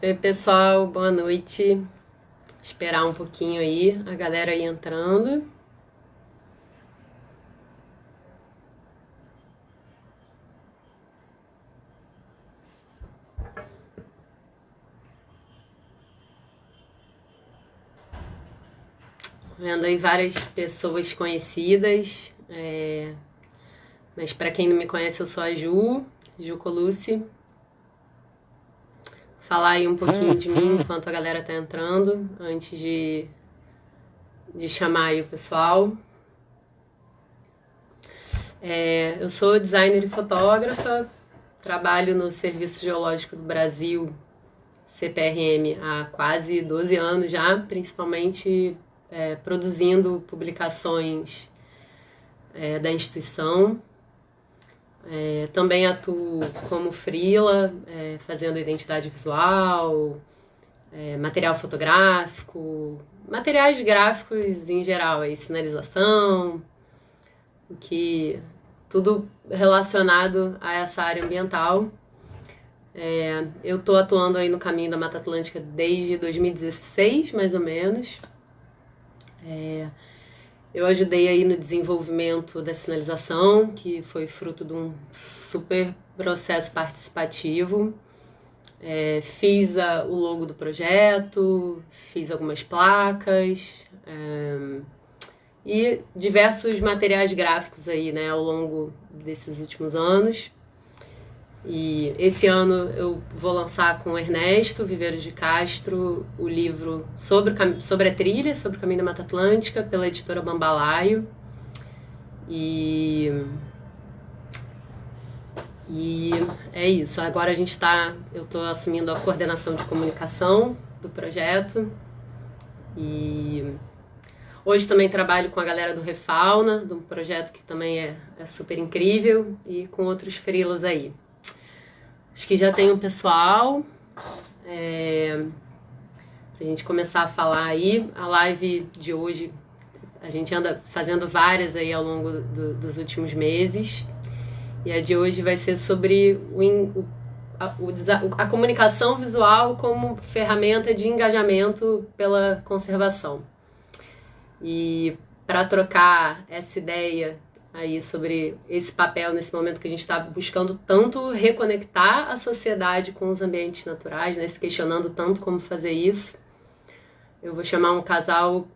Oi, pessoal, boa noite. Esperar um pouquinho aí, a galera aí entrando. Vendo aí várias pessoas conhecidas. Mas para quem não me conhece, eu sou a Ju Colucci. Falar aí um pouquinho de mim enquanto a galera tá entrando, antes de chamar aí o pessoal. Eu sou designer e fotógrafa, trabalho no Serviço Geológico do Brasil, CPRM, há quase 12 anos já, principalmente produzindo publicações da instituição. Também atuo como freela, fazendo identidade visual, material fotográfico, materiais gráficos em geral, aí, sinalização, o que tudo relacionado a essa área ambiental. Eu estou atuando aí no Caminho da Mata Atlântica desde 2016, mais ou menos. Eu ajudei aí no desenvolvimento da sinalização, que foi fruto de um super processo participativo. Fiz o logo do projeto, fiz algumas placas e diversos materiais gráficos aí, né, ao longo desses últimos anos. E esse ano eu vou lançar com o Ernesto Viveiros de Castro o livro sobre a trilha, sobre o Caminho da Mata Atlântica, pela editora Bambalaio. E, e é isso. Agora eu estou assumindo a coordenação de comunicação do projeto. E hoje também trabalho com a galera do Refauna, de um projeto que também é super incrível, e com outros freelas aí. Acho que já tem um pessoal. Pra gente começar a falar aí. A live de hoje, a gente anda fazendo várias aí ao longo dos últimos meses. E a de hoje vai ser sobre a comunicação visual como ferramenta de engajamento pela conservação. E para trocar essa ideia aí sobre esse papel nesse momento que a gente está buscando tanto reconectar a sociedade com os ambientes naturais, né, se questionando tanto como fazer isso, eu vou chamar um casal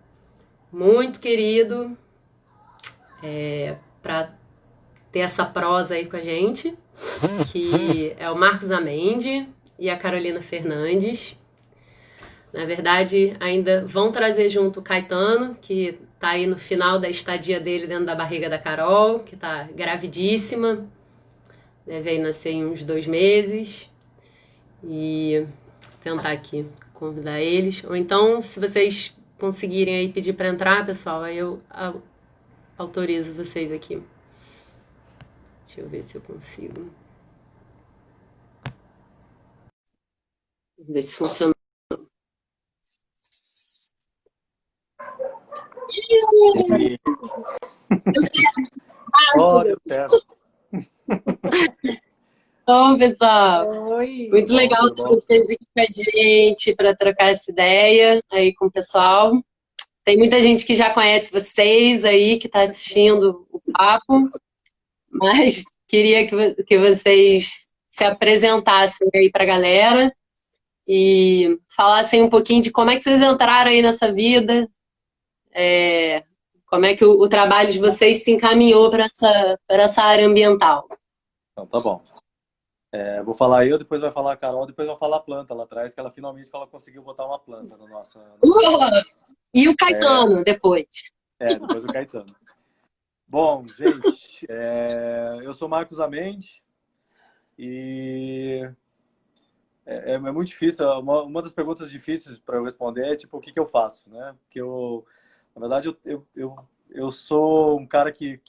muito querido para ter essa prosa aí com a gente, que é o Marcos Amendi e a Carolina Fernandes. Na verdade, ainda vão trazer junto o Caetano, que tá aí no final da estadia dele dentro da barriga da Carol, que tá gravidíssima, deve aí nascer em uns 2 meses. E tentar aqui convidar eles. Ou então, se vocês conseguirem aí pedir para entrar, pessoal, aí eu autorizo vocês aqui. Deixa eu ver se eu consigo. Ver se funciona. E... Oh, deu certo. Bom, pessoal, Oi. muito legal ter vocês aqui com a gente para trocar essa ideia aí com o pessoal. Tem muita gente que já conhece vocês aí, que está assistindo o papo, mas queria que vocês se apresentassem aí para a galera e falassem um pouquinho de como é que vocês entraram aí nessa vida, como é que o trabalho de vocês se encaminhou para essa área ambiental. Então, tá bom. Vou falar eu, depois vai falar a Carol, depois vai falar a planta lá atrás, que ela finalmente conseguiu botar uma planta no nosso... E o Caetano, depois. Depois o Caetano. Bom, gente, eu sou Marcos Amendi e é muito difícil. Uma das perguntas difíceis para eu responder é tipo, o que eu faço, né? Porque na verdade, eu sou um cara que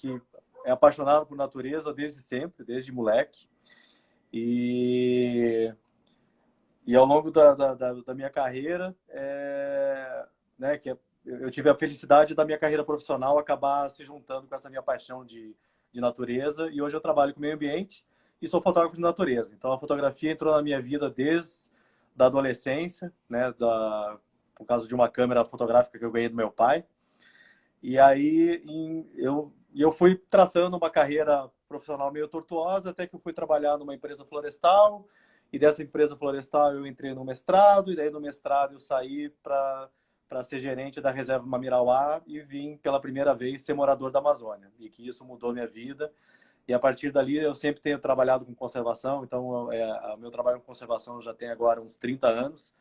é apaixonado por natureza desde sempre, desde moleque. E ao longo da minha carreira, né, eu tive a felicidade da minha carreira profissional acabar se juntando com essa minha paixão de natureza. E hoje eu trabalho com meio ambiente e sou fotógrafo de natureza. Então a fotografia entrou na minha vida desde da adolescência, né, por causa de uma câmera fotográfica que eu ganhei do meu pai. E aí eu fui traçando uma carreira profissional meio tortuosa, até que eu fui trabalhar numa empresa florestal, e dessa empresa florestal eu entrei no mestrado, e daí no mestrado eu saí para ser gerente da Reserva Mamirauá e vim pela primeira vez ser morador da Amazônia, e que isso mudou minha vida. E a partir dali eu sempre tenho trabalhado com conservação, então o meu trabalho com conservação já tem agora uns 30 anos.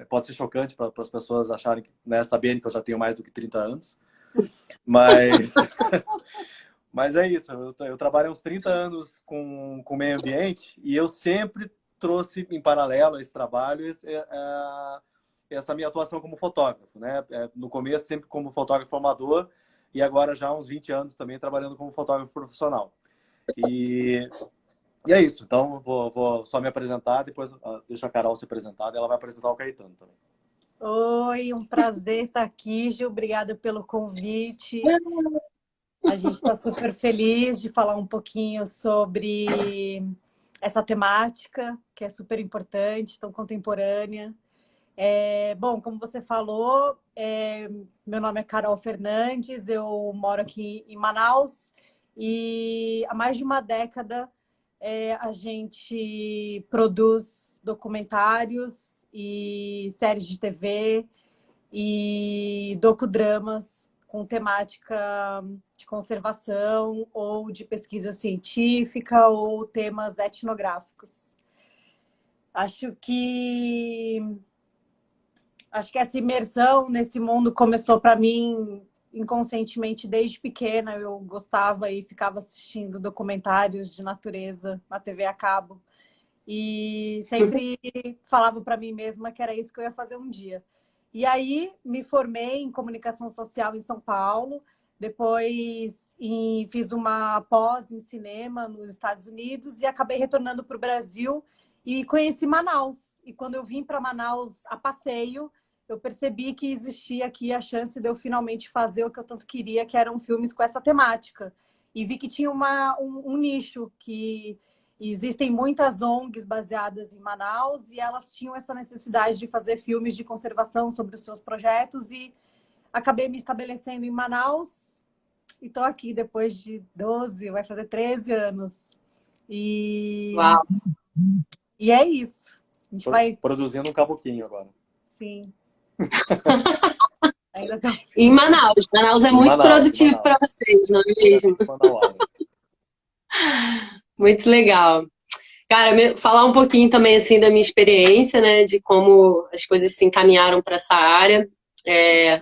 Pode ser chocante para as pessoas acharem, né, saberem que eu já tenho mais do que 30 anos, mas, mas é isso, eu trabalho há uns 30 anos com meio ambiente e eu sempre trouxe em paralelo a esse trabalho essa minha atuação como fotógrafo, né? No começo sempre como fotógrafo amador e agora já há uns 20 anos também trabalhando como fotógrafo profissional. E é isso. Então, vou só me apresentar, depois deixa a Carol se apresentar, ela vai apresentar o Caetano também. Oi, um prazer estar aqui, Gil. Obrigada pelo convite. A gente está super feliz de falar um pouquinho sobre essa temática, que é super importante, tão contemporânea. Bom, como você falou, meu nome é Carol Fernandes, eu moro aqui em Manaus e há mais de uma década a gente produz documentários e séries de TV e docudramas com temática de conservação ou de pesquisa científica ou temas etnográficos. Acho que essa imersão nesse mundo começou para mim inconscientemente desde pequena. Eu gostava e ficava assistindo documentários de natureza na TV a cabo. E sempre falava para mim mesma que era isso que eu ia fazer um dia. E aí me formei em comunicação social em São Paulo, depois fiz uma pós em cinema nos Estados Unidos e acabei retornando para o Brasil e conheci Manaus. E quando eu vim para Manaus a passeio, eu percebi que existia aqui a chance de eu finalmente fazer o que eu tanto queria, que eram filmes com essa temática. E vi que tinha um nicho, que existem muitas ONGs baseadas em Manaus e elas tinham essa necessidade de fazer filmes de conservação sobre os seus projetos e acabei me estabelecendo em Manaus e estou aqui depois de 12, vai fazer 13 anos. Uau. E é isso. A gente vai produzindo um cavoquinho agora. Sim. Em Manaus. Manaus é muito produtivo para vocês, não é mesmo? Muito legal. Cara, falar um pouquinho também assim da minha experiência, né, de como as coisas se encaminharam para essa área.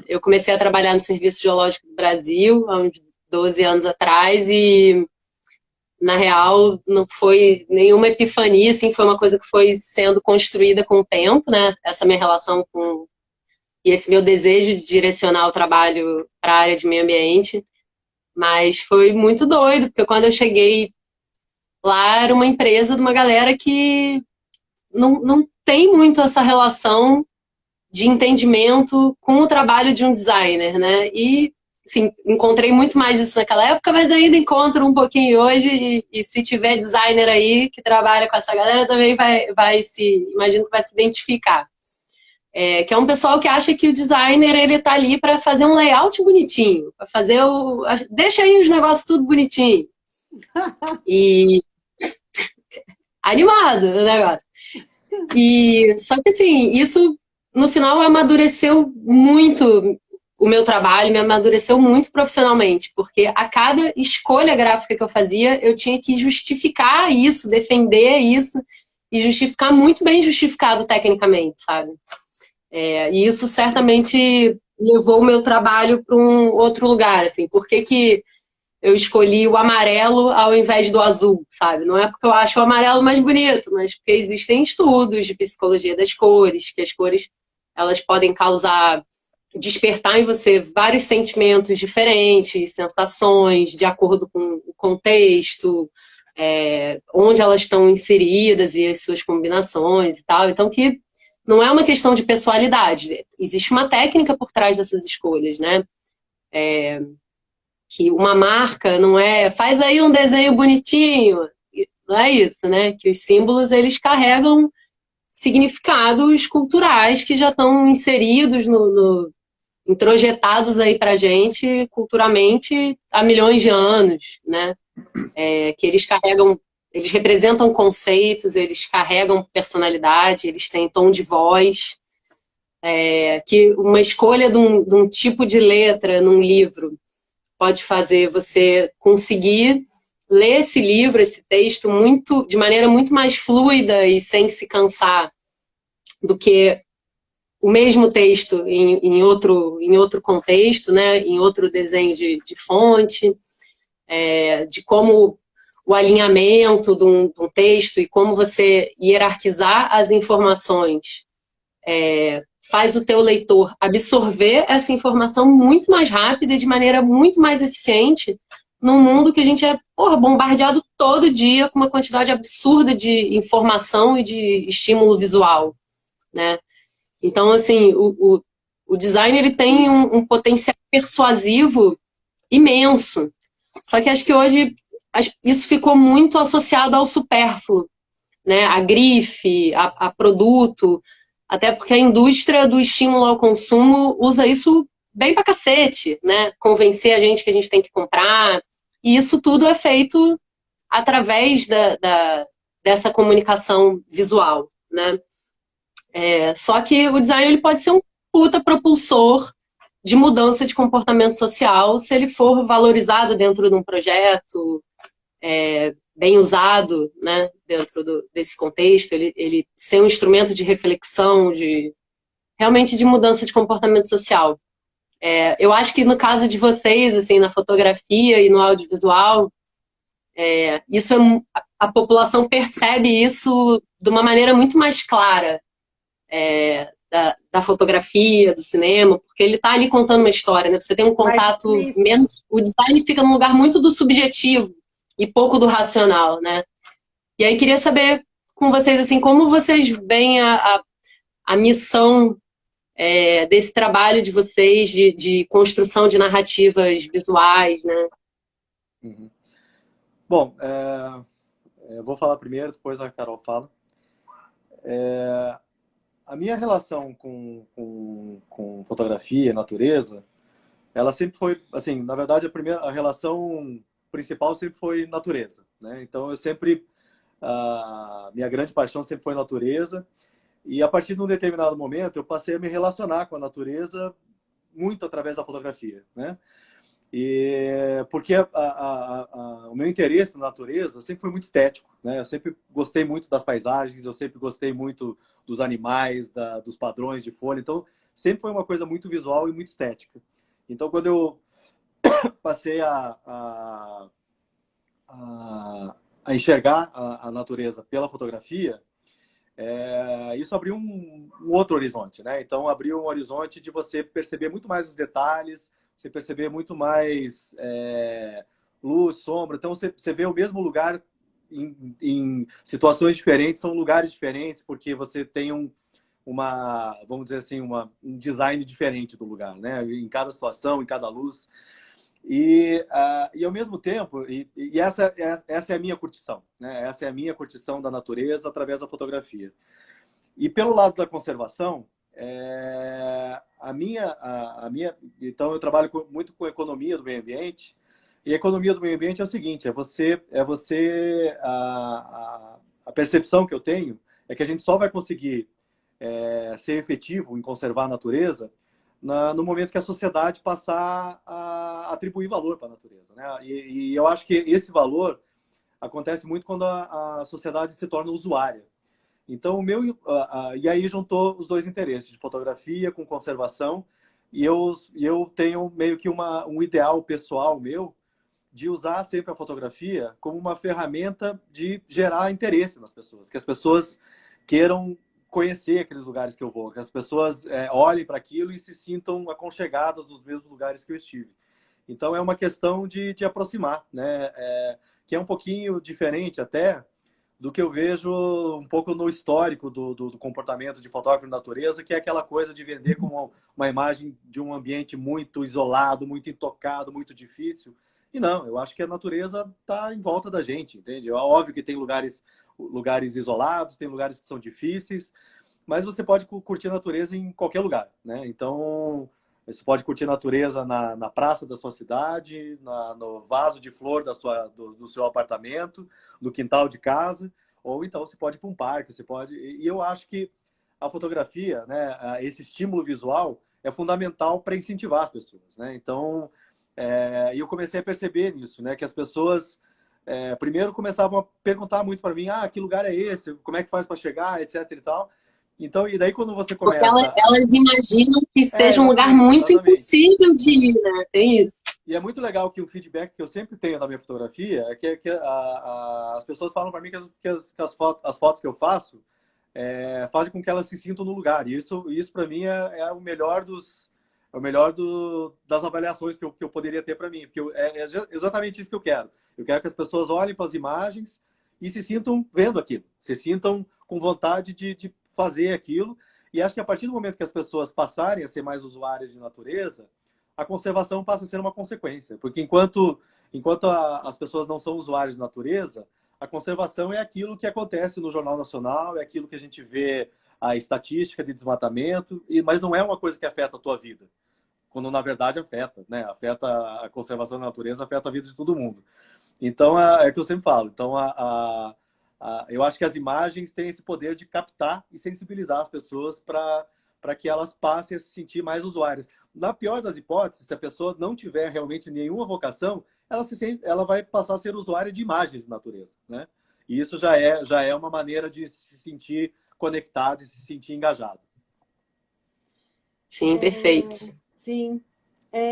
Eu comecei a trabalhar no Serviço Geológico do Brasil há uns 12 anos atrás e, na real, não foi nenhuma epifania, assim, foi uma coisa que foi sendo construída com o tempo, né, essa minha relação com e esse meu desejo de direcionar o trabalho para a área de meio ambiente. Mas foi muito doido, porque quando eu cheguei lá era uma empresa de uma galera que não tem muito essa relação de entendimento com o trabalho de um designer, né? E, sim, encontrei muito mais isso naquela época, mas ainda encontro um pouquinho hoje e se tiver designer aí que trabalha com essa galera também imagino que vai se identificar. Que é um pessoal que acha que o designer ele tá ali para fazer um layout bonitinho, para fazer deixa aí os negócios tudo bonitinho. E animado o negócio. E só que assim, isso no final amadureceu muito o meu trabalho, me amadureceu muito profissionalmente, porque a cada escolha gráfica que eu fazia, eu tinha que justificar isso, defender isso e justificar muito bem justificado tecnicamente, sabe? E isso certamente levou o meu trabalho para um outro lugar, assim. Por que eu escolhi o amarelo ao invés do azul, sabe? Não é porque eu acho o amarelo mais bonito, mas porque existem estudos de psicologia das cores, que as cores elas podem despertar em você vários sentimentos diferentes, sensações, de acordo com o contexto, onde elas estão inseridas e as suas combinações e tal. Então, que não é uma questão de pessoalidade. Existe uma técnica por trás dessas escolhas, né? Que uma marca não faz aí um desenho bonitinho. Não é isso, né? Que os símbolos, eles carregam significados culturais que já estão inseridos introjetados aí pra gente culturalmente há milhões de anos, né? Que eles representam conceitos, eles carregam personalidade, eles têm tom de voz, que uma escolha de um tipo de letra num livro pode fazer você conseguir ler esse livro, esse texto, de maneira muito mais fluida e sem se cansar do que o mesmo texto em outro contexto, né? Em outro desenho de fonte, de como o alinhamento de um texto e como você hierarquizar as informações faz o teu leitor absorver essa informação muito mais rápida e de maneira muito mais eficiente num mundo que a gente é bombardeado todo dia com uma quantidade absurda de informação e de estímulo visual, né? Então, assim, o design ele tem um potencial persuasivo imenso. Só que acho que hoje isso ficou muito associado ao supérfluo, né? A grife, a produto, até porque a indústria do estímulo ao consumo usa isso bem pra cacete, né? Convencer a gente que a gente tem que comprar. E isso tudo é feito através dessa comunicação visual, né? Só que o design ele pode ser um puta propulsor de mudança de comportamento social se ele for valorizado dentro de um projeto, bem usado, né, dentro desse contexto, ele ser um instrumento de reflexão, realmente de mudança de comportamento social. Eu acho que no caso de vocês, assim, na fotografia e no audiovisual, isso a população percebe isso de uma maneira muito mais clara, da fotografia, do cinema, porque ele está ali contando uma história, né? Você tem um contato menos... O design fica num lugar muito do subjetivo e pouco do racional, né? E aí queria saber com vocês, assim, como vocês veem a missão desse trabalho de vocês de construção de narrativas visuais, né? Uhum. Bom, eu vou falar primeiro, depois a Carol fala. A minha relação com fotografia, natureza, ela sempre foi, assim, na verdade, a relação principal sempre foi natureza, né? Então, minha grande paixão sempre foi natureza. E a partir de um determinado momento, eu passei a me relacionar com a natureza muito através da fotografia, né? Porque o meu interesse na natureza sempre foi muito estético, né? Eu sempre gostei muito das paisagens, eu sempre gostei muito dos animais, dos padrões de folha. Então, sempre foi uma coisa muito visual e muito estética. Então, quando eu passei a enxergar a natureza pela fotografia, isso abriu um outro horizonte, né? Então, abriu um horizonte de você perceber muito mais os detalhes, você perceber muito mais luz, sombra. Então, você vê o mesmo lugar em situações diferentes, são lugares diferentes, porque você tem vamos dizer assim, um design diferente do lugar, né? Em cada situação, em cada luz. E ao mesmo tempo, essa é a minha curtição, né? Essa é a minha curtição da natureza através da fotografia. E pelo lado da conservação, então eu trabalho muito com economia do meio ambiente. E a economia do meio ambiente é o seguinte: a percepção que eu tenho é que a gente só vai conseguir ser efetivo em conservar a natureza no momento que a sociedade passar a atribuir valor para a natureza, né? E eu acho que esse valor acontece muito quando a sociedade se torna usuária. Então, e aí juntou os dois interesses, de fotografia com conservação, e eu tenho meio que um ideal pessoal meu de usar sempre a fotografia como uma ferramenta de gerar interesse nas pessoas, que as pessoas queiram conhecer aqueles lugares que eu vou, que as pessoas olhem para aquilo e se sintam aconchegadas nos mesmos lugares que eu estive. Então, é uma questão de aproximar, né? Que é um pouquinho diferente até do que eu vejo um pouco no histórico do comportamento de fotógrafo de natureza, que é aquela coisa de vender como uma imagem de um ambiente muito isolado, muito intocado, muito difícil. E não, eu acho que a natureza está em volta da gente, entende? É óbvio que tem lugares isolados, tem lugares que são difíceis, mas você pode curtir a natureza em qualquer lugar, né? Então, você pode curtir a natureza na praça da sua cidade, no vaso de flor do seu apartamento, no quintal de casa, ou então você pode ir para um parque, você pode... E eu acho que a fotografia, né, esse estímulo visual é fundamental para incentivar as pessoas, né? Então, eu comecei a perceber nisso, né, que as pessoas primeiro começavam a perguntar muito para mim, que lugar é esse? Como é que faz para chegar, etc e tal. Então, e daí quando você Porque começa... elas imaginam que seja um lugar exatamente, muito exatamente. impossível de ir, né? Tem isso. E é muito legal que o feedback que eu sempre tenho na minha fotografia é que as pessoas falam para mim que as fotos que eu faço fazem com que elas se sintam no lugar. E isso para mim é o melhor das avaliações que eu poderia ter para mim. Porque é exatamente isso que eu quero. Eu quero que as pessoas olhem para as imagens e se sintam vendo aquilo. Se sintam com vontade de fazer aquilo. E acho que a partir do momento que as pessoas passarem a ser mais usuárias de natureza, a conservação passa a ser uma consequência. Porque enquanto as pessoas não são usuárias de natureza, a conservação é aquilo que acontece no Jornal Nacional, é aquilo que a gente vê a estatística de desmatamento, mas não é uma coisa que afeta a tua vida. Quando, na verdade, afeta, né? Afeta a conservação da natureza, afeta a vida de todo mundo. Então, é o que eu sempre falo. Então, eu acho que as imagens têm esse poder de captar e sensibilizar as pessoas para que elas passem a se sentir mais usuárias. Na pior das hipóteses, se a pessoa não tiver realmente nenhuma vocação, ela vai passar a ser usuária de imagens de natureza, né? E isso já é uma maneira de se sentir conectado e se sentir engajado. Sim, perfeito. Sim.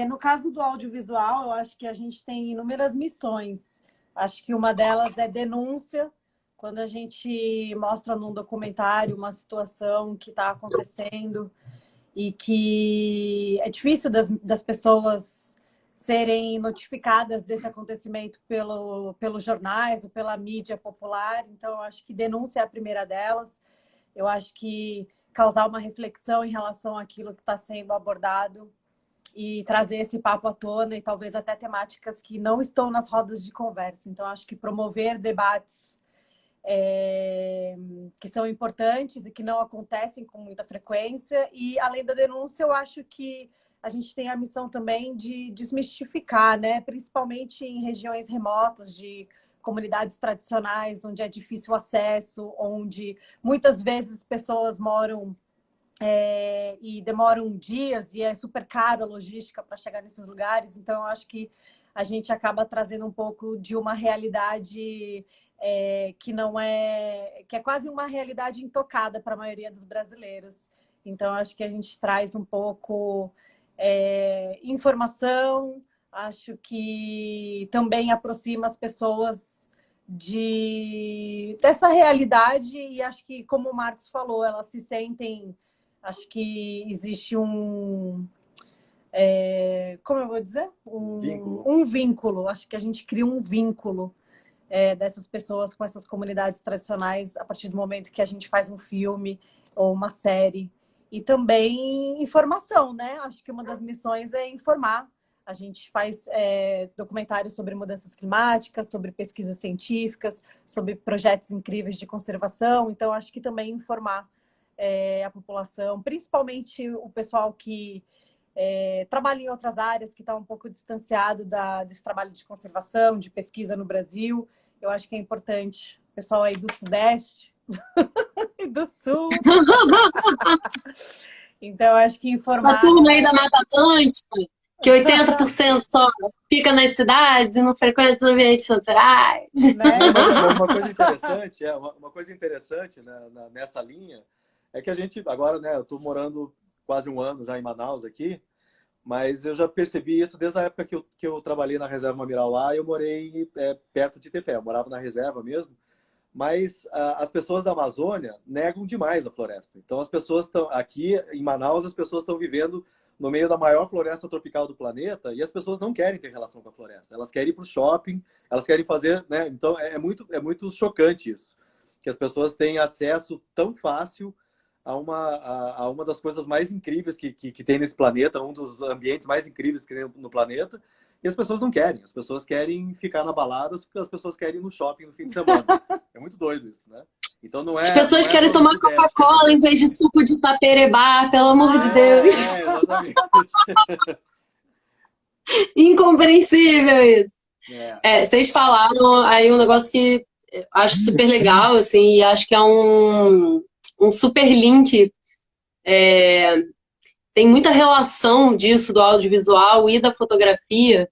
No caso do audiovisual, eu acho que a gente tem inúmeras missões. Acho que uma delas é denúncia, quando a gente mostra num documentário uma situação que está acontecendo e que é difícil das pessoas serem notificadas desse acontecimento pelos jornais ou pela mídia popular. Então, eu acho que denúncia é a primeira delas. Eu acho que causar uma reflexão em relação àquilo que está sendo abordado e trazer esse papo à tona e talvez até temáticas que não estão nas rodas de conversa. Então, acho que promover debates que são importantes e que não acontecem com muita frequência. E, além da denúncia, eu acho que a gente tem a missão também de desmistificar, né? Principalmente em regiões remotas, de comunidades tradicionais, onde é difícil o acesso, onde muitas vezes pessoas moram e demoram dias e é super caro a logística para chegar nesses lugares. Então, eu acho que a gente acaba trazendo um pouco de uma realidade que não que é quase uma realidade intocada para a maioria dos brasileiros. Então, acho que a gente traz um pouco informação, acho que também aproxima as pessoas dessa realidade e acho que, como o Marcos falou, elas se sentem... Acho que existe como eu vou dizer? Um vínculo. Acho que a gente cria um vínculo dessas pessoas com essas comunidades tradicionais a partir do momento que a gente faz um filme ou uma série. E também informação, né? Acho que uma das missões é informar. A gente faz documentários sobre mudanças climáticas, sobre pesquisas científicas, sobre projetos incríveis de conservação. Então, acho que também informar a população, principalmente o pessoal que trabalha em outras áreas, que está um pouco distanciado desse trabalho de conservação, de pesquisa no Brasil. Eu acho que é importante. O pessoal aí do Sudeste e do Sul. Então, eu acho que informar... Essa turma aí da Mata Atlântica, que 80% só fica nas cidades e não frequenta os ambientes naturais. Né? Uma coisa interessante nessa linha é que a gente, agora, né, eu estou morando quase um ano já em Manaus aqui, mas eu já percebi isso desde a época que eu trabalhei na Reserva Mamiral lá, eu morei perto de Tefé, eu morava na reserva mesmo, mas as pessoas da Amazônia negam demais a floresta. Então, as pessoas estão aqui em Manaus, as pessoas estão vivendo no meio da maior floresta tropical do planeta e as pessoas não querem ter relação com a floresta. Elas querem ir para o shopping, elas querem fazer... né? Então, é muito chocante isso, que as pessoas têm acesso tão fácil a uma das coisas mais incríveis que tem nesse planeta, um dos ambientes mais incríveis que tem no planeta, E as pessoas não querem. As pessoas querem ficar na balada porque as pessoas querem ir no shopping no fim de semana. É muito doido isso, né? Então As pessoas não é querem só no tomar Sudeste que Coca-Cola em acontece. vez de suco de taperebá, pelo amor de Deus. Exatamente. Incompreensível isso. É. Vocês falaram aí um negócio que eu acho super legal, assim, e acho que é um super link. Tem muita relação disso do audiovisual e da fotografia,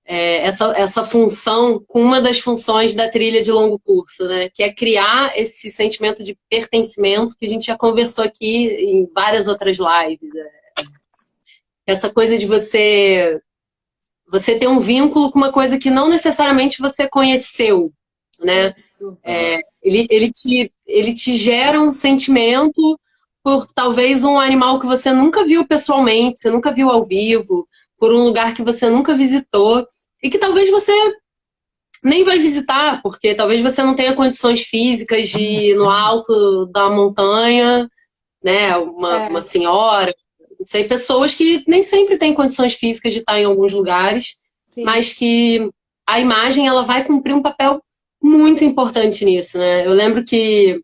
essa função com uma das funções da trilha de longo curso, né? Que é criar esse sentimento de pertencimento que a gente já conversou aqui em várias outras lives. Essa coisa de você ter um vínculo com uma coisa que não necessariamente você conheceu, né? Isso. Ele te gera um sentimento por talvez um animal que você nunca viu pessoalmente, você nunca viu ao vivo, por um lugar que você nunca visitou e que talvez você nem vai visitar, porque talvez você não tenha condições físicas de ir no alto da montanha, né? Uma senhora, não sei, pessoas que nem sempre têm condições físicas de estar em alguns lugares, Sim. mas que a imagem ela vai cumprir um papel muito importante nisso, né? Eu lembro que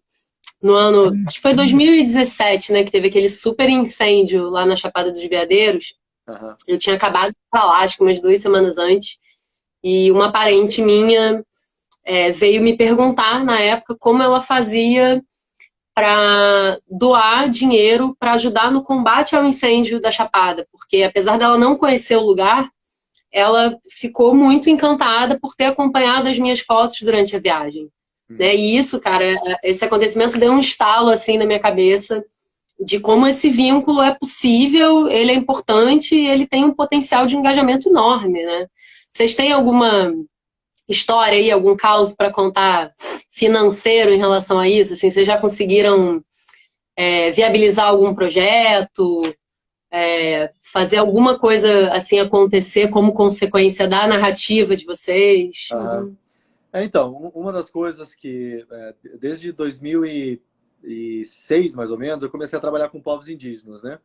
no ano, acho que foi 2017, né, que teve aquele super incêndio lá na Chapada dos Veadeiros. Uhum. Eu tinha acabado de ir pra lá, acho que umas 2 semanas antes, e uma parente minha veio me perguntar na época como ela fazia para doar dinheiro para ajudar no combate ao incêndio da Chapada, porque apesar dela não conhecer o lugar, ela ficou muito encantada por ter acompanhado as minhas fotos durante a viagem. Né? E isso, cara, esse acontecimento deu um estalo assim na minha cabeça de como esse vínculo é possível, ele é importante e ele tem um potencial de engajamento enorme, né? Vocês têm alguma história aí, algum caos para contar financeiro em relação a isso? Assim, vocês já conseguiram viabilizar algum projeto, fazer alguma coisa assim acontecer como consequência da narrativa de vocês? Uhum. Então, uma das coisas que, desde 2006, mais ou menos, eu comecei a trabalhar com povos indígenas, né?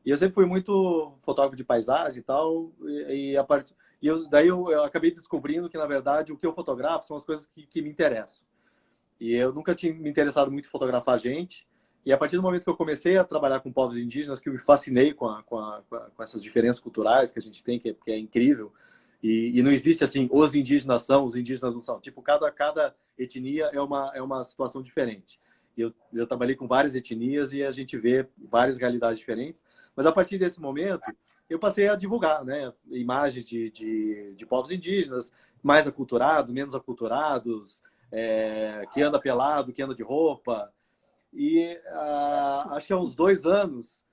E eu sempre fui muito fotógrafo de paisagem e tal, daí eu acabei descobrindo que, na verdade, o que eu fotografo são as coisas que me interessam. E eu nunca tinha me interessado muito em fotografar gente, e a partir do momento que eu comecei a trabalhar com povos indígenas, que eu me fascinei com essas diferenças culturais que a gente tem, que é incrível, e não existe assim, os indígenas são, os indígenas não são. Tipo, cada etnia é uma situação diferente. Eu trabalhei com várias etnias e a gente vê várias realidades diferentes. Mas a partir desse momento, eu passei a divulgar, né, imagens de povos indígenas, mais aculturados, menos aculturados, que anda pelado, que anda de roupa. E acho que há uns 2 anos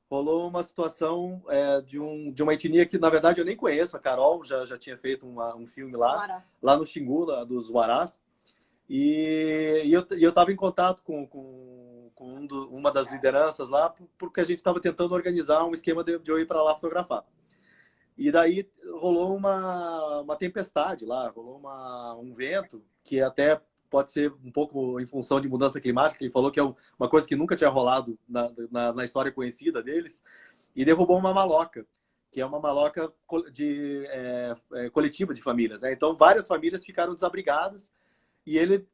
rolou uma situação de uma etnia que, na verdade, eu nem conheço. A Carol já tinha feito um filme lá no Xingu, lá dos Warás. E eu estava em contato com uma das lideranças lá, porque a gente estava tentando organizar um esquema de eu ir para lá fotografar. E daí rolou uma tempestade lá, rolou um vento, que até pode ser um pouco em função de mudança climática, que ele falou que é uma coisa que nunca tinha rolado na história conhecida deles, e derrubou uma maloca, que é uma maloca coletiva de famílias, né? Então várias famílias ficaram desabrigadas, e ele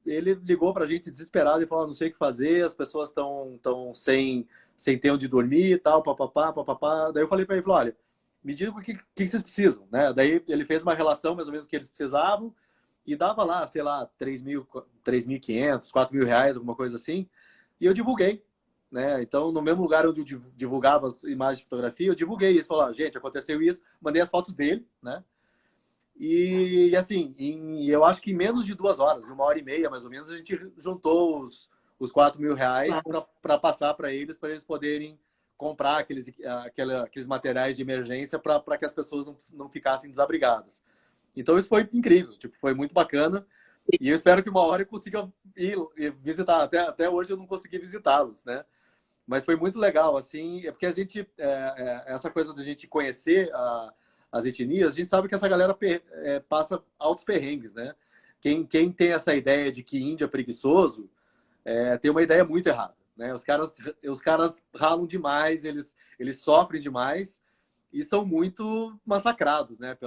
ligou para a gente desesperado e falou: não sei o que fazer, as pessoas estão sem ter onde dormir e tal, papapá, papapá. Daí eu falei para ele, olha, me diga o que vocês precisam, né? Daí ele fez uma relação mais ou menos do que eles precisavam e dava lá, sei lá, 3.500, 4.000 reais, alguma coisa assim. E eu divulguei, né? Então, no mesmo lugar onde eu divulgava as imagens de fotografia, eu divulguei isso. Falei: gente, aconteceu isso. Mandei as fotos dele, né? E assim, eu acho que em menos de 2 horas, 1h30 mais ou menos, a gente juntou os 4.000 reais para passar para eles poderem comprar aqueles materiais de emergência para que as pessoas não ficassem desabrigadas. Então isso foi incrível, tipo, foi muito bacana. E eu espero que uma hora eu consiga ir visitar. Até hoje eu não consegui visitá-los, né? Mas foi muito legal, assim, porque a gente, essa coisa da gente conhecer as etnias, a gente sabe que essa galera passa altos perrengues, né? Quem tem essa ideia de que índio é preguiçoso, tem uma ideia muito errada, né? Os caras ralam demais, eles sofrem demais, e são muito massacrados, né,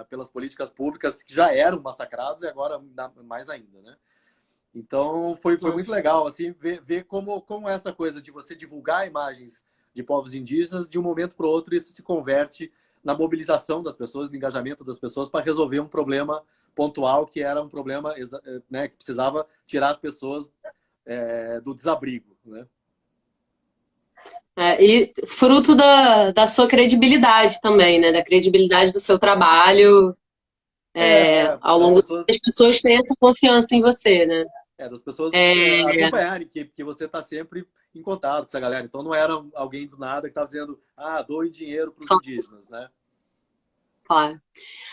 pelas políticas públicas que já eram massacrados e agora mais ainda, né? Então foi muito Nossa. legal assim ver como essa coisa de você divulgar imagens de povos indígenas, de um momento para o outro isso se converte na mobilização das pessoas, no engajamento das pessoas para resolver um problema pontual que era um problema, né, que precisava tirar as pessoas do desabrigo, né? E fruto da sua credibilidade também, né? Da credibilidade do seu trabalho, ao Das longo do pessoas tempo, as pessoas têm essa confiança em você, né? das pessoas É, acompanharem que você está sempre em contato com essa galera. Então não era alguém do nada que estava dizendo, doe dinheiro para os indígenas, né? claro.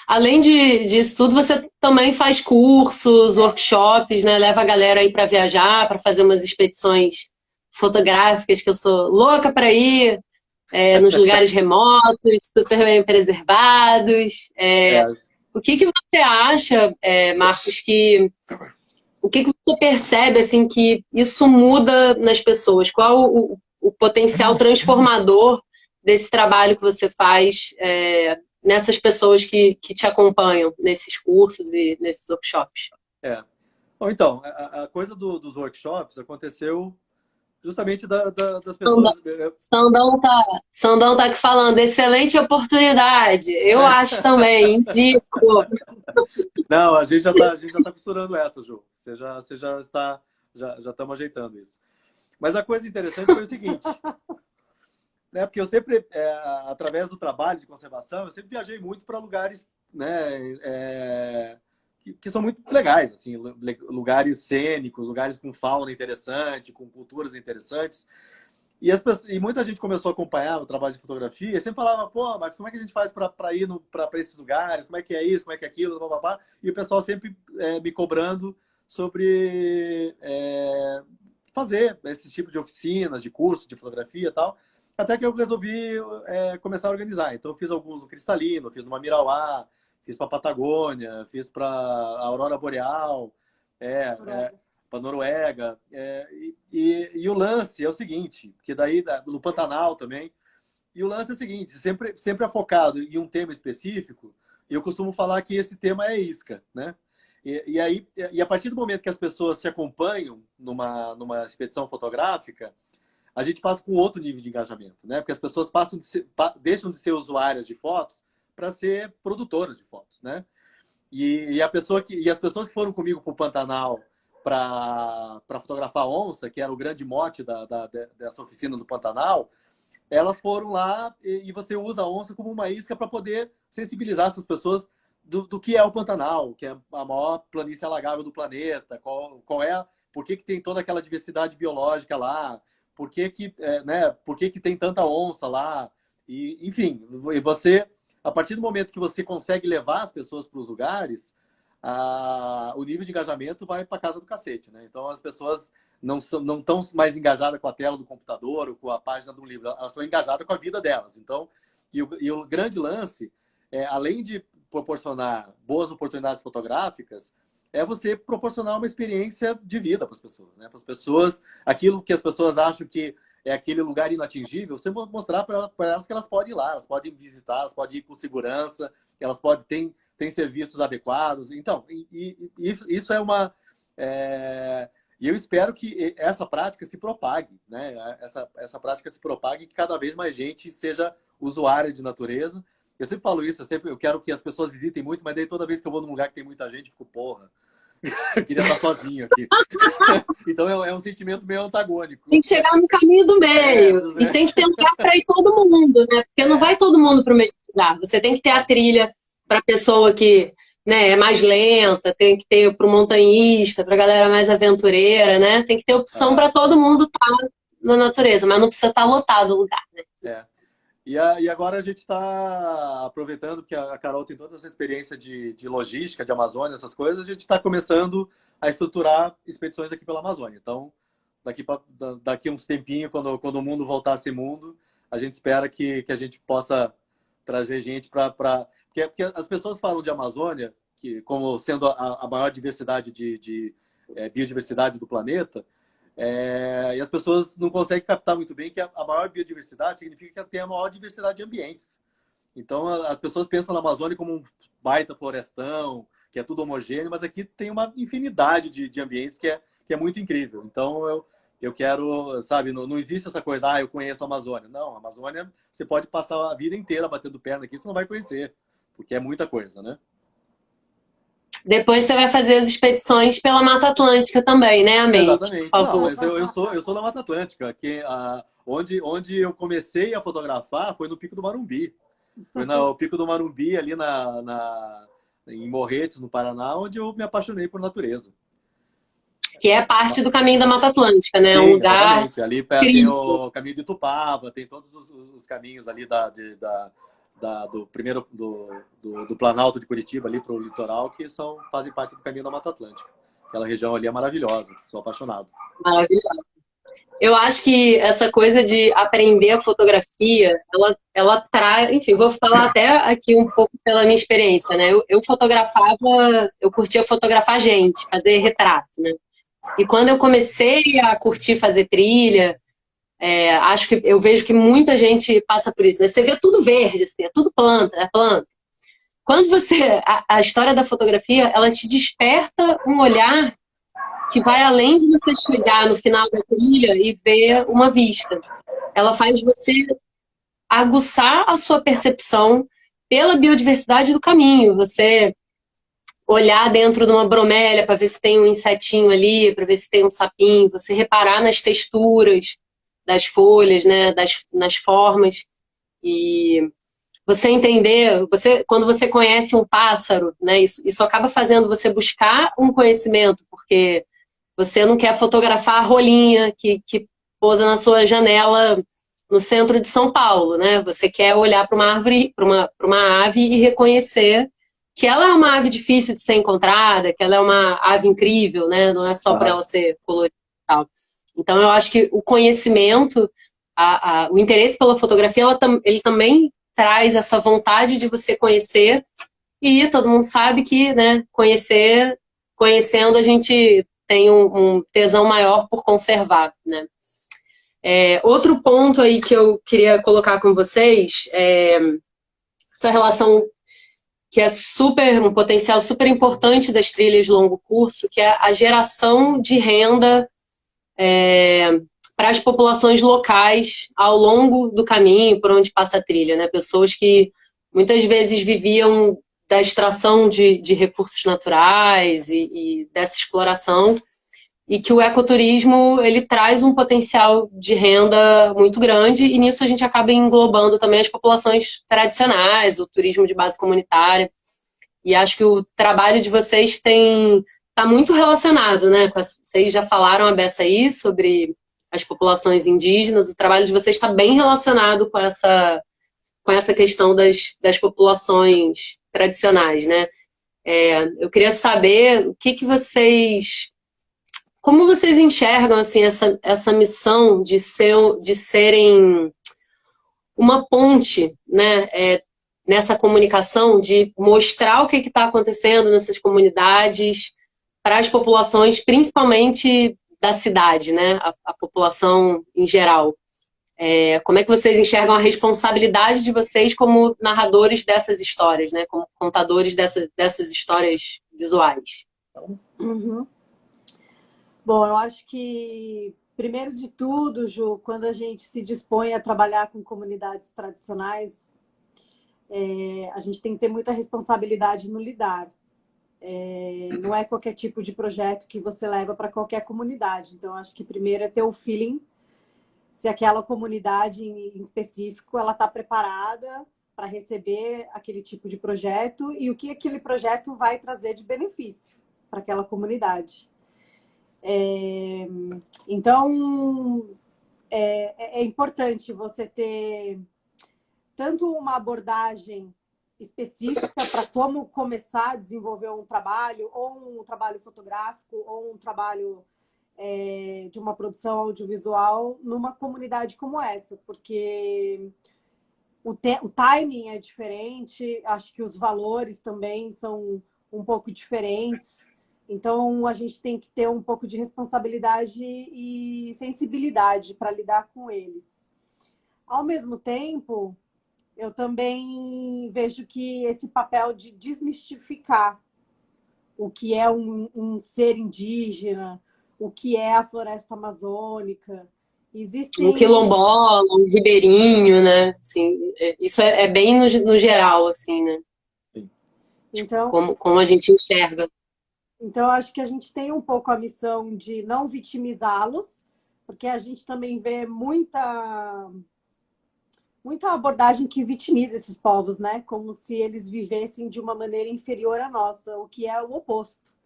Além disso tudo, você também faz cursos, workshops, né? Leva a galera aí para viajar, para fazer umas expedições fotográficas que eu sou louca para ir, nos lugares remotos, super bem preservados. É, O que você acha, Marcos, o que você percebe assim que isso muda nas pessoas? Qual o potencial transformador desse trabalho que você faz nessas pessoas que te acompanham nesses cursos e nesses workshops? Bom, então, a coisa dos workshops aconteceu justamente das pessoas. Sandão tá aqui falando, excelente oportunidade. Eu acho também, indico. Não, a gente já tá costurando essa, Ju. Você já está, já estamos ajeitando isso. Mas a coisa interessante foi o seguinte, né? Porque eu sempre, através do trabalho de conservação, eu sempre viajei muito para lugares, né, que são muito legais, assim, lugares cênicos, lugares com fauna interessante, com culturas interessantes. E muita gente começou a acompanhar o trabalho de fotografia e sempre falava, pô, Marcos, como é que a gente faz para ir para esses lugares? Como é que é isso? Como é que é aquilo? Blá, blá, blá. E o pessoal sempre me cobrando sobre fazer esse tipo de oficinas, de curso de fotografia e tal. Até que eu resolvi começar a organizar. Então, eu fiz alguns no Cristalino, fiz no Mirauá, fiz para Patagônia, fiz para Aurora Boreal, para Noruega. E o lance é o seguinte, que daí no Pantanal também. E o lance é o seguinte, sempre é focado em um tema específico. E eu costumo falar que esse tema é isca, né? E a partir do momento que as pessoas te acompanham numa expedição fotográfica, a gente passa com outro nível de engajamento, né? Porque as pessoas deixam de ser usuárias de fotos para ser produtoras de fotos, né? E as pessoas que foram comigo para o Pantanal para fotografar onça, que era o grande mote dessa oficina do Pantanal, elas foram lá e você usa a onça como uma isca para poder sensibilizar essas pessoas do que é o Pantanal, que é a maior planície alagável do planeta, por que tem toda aquela diversidade biológica lá, por que tem tanta onça lá, enfim, a partir do momento que você consegue levar as pessoas para os lugares, o nível de engajamento vai para casa do cacete, né? Então as pessoas não estão mais engajadas com a tela do computador ou com a página do livro, elas estão engajadas com a vida delas. Então, e o grande lance, além de proporcionar boas oportunidades fotográficas, é você proporcionar uma experiência de vida para as pessoas, né? Para as pessoas, aquilo que as pessoas acham que é aquele lugar inatingível, você mostrar para elas que elas podem ir lá, elas podem visitar, elas podem ir com segurança, elas podem tem serviços adequados. Então, isso é uma... E eu espero que essa prática se propague, né? Essa prática se propague e que cada vez mais gente seja usuária de natureza. Eu sempre falo isso, eu quero que as pessoas visitem muito, mas daí toda vez que eu vou num lugar que tem muita gente, eu fico, porra, eu queria estar sozinho aqui. Então é um sentimento meio antagônico. Tem que chegar no caminho do meio. E tem que ter lugar para ir todo mundo, né? Porque não vai todo mundo para o mesmo lugar. Você tem que ter a trilha para a pessoa que, né, é mais lenta, tem que ter para o montanhista, para a galera mais aventureira, né? Tem que ter opção para todo mundo estar na natureza, mas não precisa estar lotado o lugar, né? E agora a gente está aproveitando que a Carol tem toda essa experiência de logística, de Amazônia, essas coisas, a gente está começando a estruturar expedições aqui pela Amazônia. Então, daqui uns tempinhos, quando o mundo voltar a ser mundo, a gente espera que a gente possa trazer gente para... Porque as pessoas falam de Amazônia como sendo a maior diversidade de biodiversidade do planeta, e as pessoas não conseguem captar muito bem que a maior biodiversidade significa que tem a maior diversidade de ambientes. Então, as pessoas pensam na Amazônia como um baita florestão, que é tudo homogêneo, mas aqui tem uma infinidade de ambientes que é muito incrível. Então, eu quero, sabe, não existe essa coisa, eu conheço a Amazônia. Não, a Amazônia, você pode passar a vida inteira batendo perna aqui, você não vai conhecer, porque é muita coisa, né? Depois você vai fazer as expedições pela Mata Atlântica também, né, Amente? Por Exatamente. Não, favor. mas eu sou da Mata Atlântica. Onde eu comecei a fotografar foi no Pico do Marumbi. Foi no Pico do Marumbi, ali em Morretes, no Paraná, onde eu me apaixonei por natureza. Que é parte do caminho da Mata Atlântica, né? É um Sim, lugar exatamente. Ali perto tem incrível. o caminho de Itupava, tem todos os caminhos ali do primeiro do Planalto de Curitiba ali para o litoral, que fazem parte do caminho da Mata Atlântica. Aquela região ali é maravilhosa, sou apaixonado. Maravilhoso. Eu acho que essa coisa de aprender a fotografia, ela traz, enfim, vou falar até aqui um pouco pela minha experiência, né? Eu fotografava, eu curtia fotografar gente, fazer retrato, né? E quando eu comecei a curtir fazer trilha, acho que eu vejo que muita gente passa por isso, né? Você vê tudo verde, assim, é tudo planta, é planta. Quando a história da fotografia, ela te desperta um olhar que vai além de você chegar no final da trilha e ver uma vista. Ela faz você aguçar a sua percepção pela biodiversidade do caminho. Você olhar dentro de uma bromélia para ver se tem um insetinho ali, para ver se tem um sapinho, você reparar nas texturas das folhas, né, nas formas. E você entender, quando você conhece um pássaro, né, isso acaba fazendo você buscar um conhecimento, porque você não quer fotografar a rolinha que pousa na sua janela no centro de São Paulo, né? Você quer olhar para uma árvore, para uma ave e reconhecer que ela é uma ave difícil de ser encontrada, que ela é uma ave incrível, né? Não é só por ela ser colorida e tal. Então, eu acho que o conhecimento, o interesse pela fotografia, ele também traz essa vontade de você conhecer, e todo mundo sabe que, né, conhecendo, a gente tem um tesão maior por conservar, né? Outro ponto aí que eu queria colocar com vocês é essa relação que é um potencial super importante das trilhas de longo curso, que é a geração de renda para as populações locais ao longo do caminho por onde passa a trilha, né? Pessoas que muitas vezes viviam da extração de recursos naturais e dessa exploração, e que o ecoturismo ele traz um potencial de renda muito grande, e nisso a gente acaba englobando também as populações tradicionais, o turismo de base comunitária. E acho que o trabalho de vocês está muito relacionado, né? Vocês já falaram a beça aí sobre as populações indígenas, o trabalho de vocês está bem relacionado com essa questão das populações tradicionais, né? Eu queria saber como vocês enxergam assim, essa missão de serem uma ponte, né, nessa comunicação, de mostrar o que está acontecendo nessas comunidades para as populações, principalmente da cidade, né, a população em geral. Como é que vocês enxergam a responsabilidade de vocês como narradores dessas histórias, né, como contadores dessas histórias visuais? Uhum. Bom, eu acho que, primeiro de tudo, Ju, quando a gente se dispõe a trabalhar com comunidades tradicionais, a gente tem que ter muita responsabilidade no lidar. Não é qualquer tipo de projeto que você leva para qualquer comunidade. Então, acho que primeiro é ter o feeling se aquela comunidade em específico ela está preparada para receber aquele tipo de projeto e o que aquele projeto vai trazer de benefício para aquela comunidade. Então, é importante você ter tanto uma abordagem específica para como começar a desenvolver um trabalho, ou um trabalho fotográfico, ou um trabalho de uma produção audiovisual numa comunidade como essa, porque o timing é diferente, acho que os valores também são um pouco diferentes. Então, a gente tem que ter um pouco de responsabilidade e sensibilidade para lidar com eles. Ao mesmo tempo, Eu também vejo que esse papel de desmistificar o que é um ser indígena, o que é a floresta amazônica. Um Existem. quilombola, um ribeirinho, né? Assim, isso é bem no geral, assim, né? Então, Como a gente enxerga. então, acho que a gente tem um pouco a missão de não vitimizá-los, porque a gente também vê muita abordagem que vitimiza esses povos, né? Como se eles vivessem de uma maneira inferior à nossa, o que é o oposto.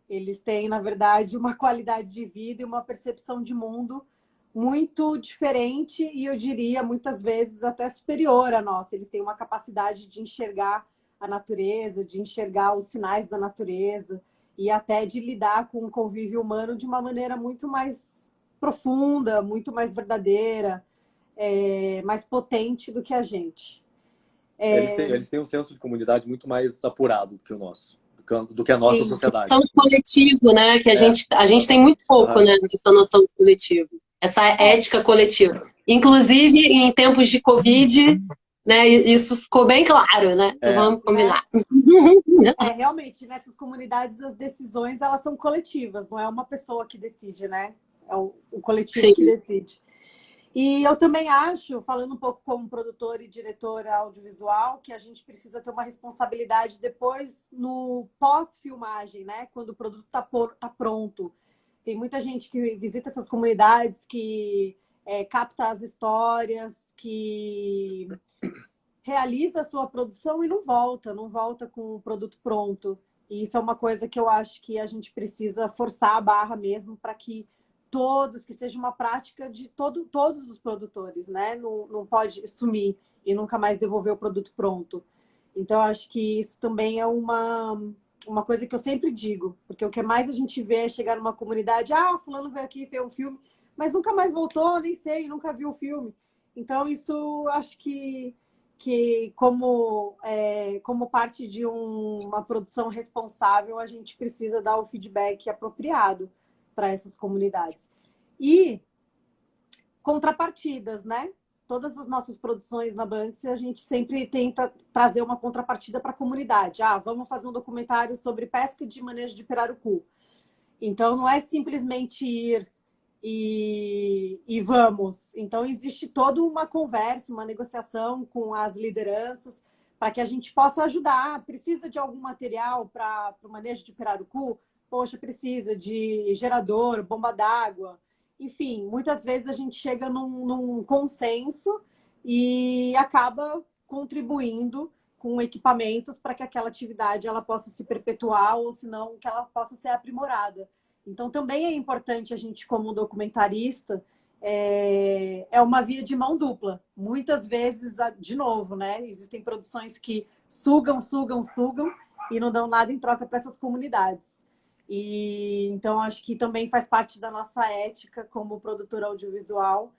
Eles têm, na verdade, uma qualidade de vida e uma percepção de mundo muito diferente e, eu diria, muitas vezes até superior à nossa. Eles têm uma capacidade de enxergar a natureza, de enxergar os sinais da natureza e até de lidar com o convívio humano de uma maneira muito mais profunda, muito mais verdadeira, mais potente do que a gente. Eles têm um senso de comunidade muito mais apurado do que o nosso, do que a nossa Sim, sociedade. noção de coletivo, né? Que a gente tem muito pouco, né? Essa noção de coletivo. Essa ética coletiva. Inclusive, em tempos de Covid, né? Isso ficou bem claro, né? Então, vamos combinar. Realmente, nessas comunidades, as decisões, elas são coletivas. Não é uma pessoa que decide, né? É o coletivo Sim. que decide. E eu também acho, falando um pouco como produtora e diretora audiovisual, que a gente precisa ter uma responsabilidade depois no pós-filmagem, né? Quando o produto tá pronto. Tem muita gente que visita essas comunidades, que capta as histórias, que realiza a sua produção e não volta com o produto pronto. E isso é uma coisa que eu acho que a gente precisa forçar a barra mesmo para que que seja uma prática de todos os produtores, né? Não pode sumir e nunca mais devolver o produto pronto. Então, acho que isso também é uma coisa que eu sempre digo, porque o que mais a gente vê é chegar numa comunidade, fulano veio aqui, fez um filme, mas nunca mais voltou, nem sei, nunca viu o filme. Então, isso acho que como parte de uma produção responsável, a gente precisa dar o feedback apropriado para essas comunidades. E contrapartidas, né? Todas as nossas produções na Banksy, a gente sempre tenta trazer uma contrapartida para a comunidade. Vamos fazer um documentário sobre pesca de manejo de pirarucu. Então, não é simplesmente ir e vamos. Então, existe toda uma conversa, uma negociação com as lideranças para que a gente possa ajudar. Precisa de algum material para o manejo de pirarucu? Poxa, precisa de gerador, bomba d'água. Enfim, muitas vezes a gente chega num consenso e acaba contribuindo com equipamentos para que aquela atividade ela possa se perpetuar ou, se não, que ela possa ser aprimorada. Então, também é importante a gente, como documentarista, é uma via de mão dupla. Muitas vezes, de novo, né? Existem produções que sugam e não dão nada em troca para essas comunidades. E então acho que também faz parte da nossa ética como produtora audiovisual